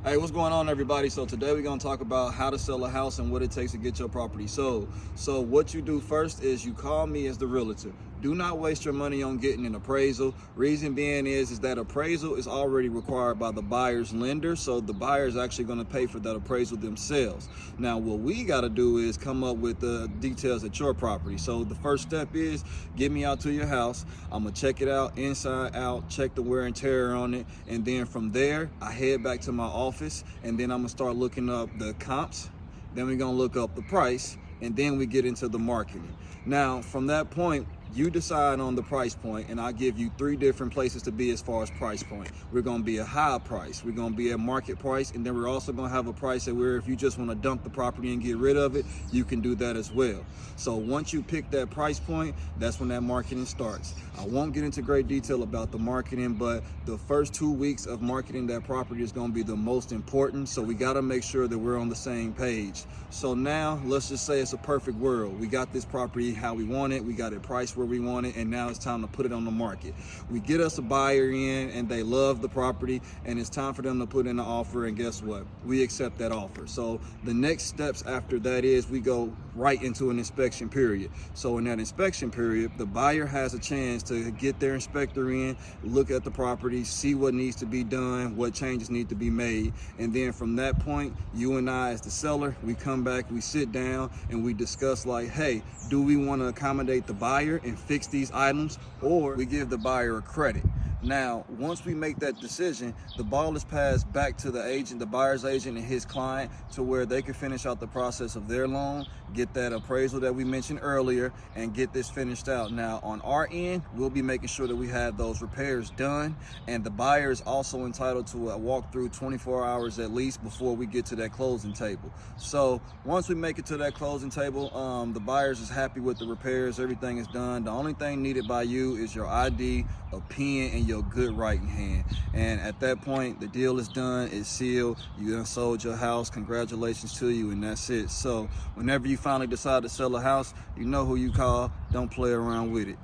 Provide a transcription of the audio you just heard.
Hey, what's going on, everybody? So today we're gonna talk about how to sell a house and what it takes to get your property sold. So what you do first is you call me as the realtor. Do not waste your money on getting an appraisal. Reason being is that appraisal is already required by the buyer's lender, so the buyer is actually going to pay for that appraisal themselves. Now, what we got to do is come up with the details at your property. So the first step is get me out to your house. I'm gonna check it out inside out, check the wear and tear on it, and then from there I head back to my office, and then I'm gonna start looking up the comps. Then we're gonna look up the price, and then we get into the marketing. Now, from that point, you decide on the price point, and I'll give you 3 different places to be as far as price point. We're gonna be a high price, we're gonna be a market price, and then we're also gonna have a price that where if you just wanna dump the property and get rid of it, you can do that as well. So once you pick that price point, that's when that marketing starts. I won't get into great detail about the marketing, but the first 2 weeks of marketing that property is gonna be the most important, so we gotta make sure that we're on the same page. So now, let's just say it's a perfect world. We got this property how we want it, we got it priced where we want it, and now it's time to put it on the market. We get us a buyer in and they love the property, and it's time for them to put in an offer, and guess what? We accept that offer. So the next steps after that is we go right into an inspection period. So in that inspection period, the buyer has a chance to get their inspector in, look at the property, see what needs to be done, what changes need to be made, and then from that point, you and I as the seller, we come back, we sit down, and we discuss like, hey, do we want to accommodate the buyer and fix these items, or we give the buyer a credit? Now, once we make that decision, the ball is passed back to the agent, the buyer's agent and his client, to where they can finish out the process of their loan, get that appraisal that we mentioned earlier, and get this finished out. Now, on our end, we'll be making sure that we have those repairs done, and the buyer is also entitled to a walkthrough 24 hours at least before we get to that closing table. So once we make it to that closing table, the buyers is happy with the repairs, everything is done. The only thing needed by you is your ID, a pen, and your good writing hand. And at that point, the deal is done, it's sealed, you done sold your house, congratulations to you, and that's it. So whenever you finally decide to sell a house, you know who you call, don't play around with it.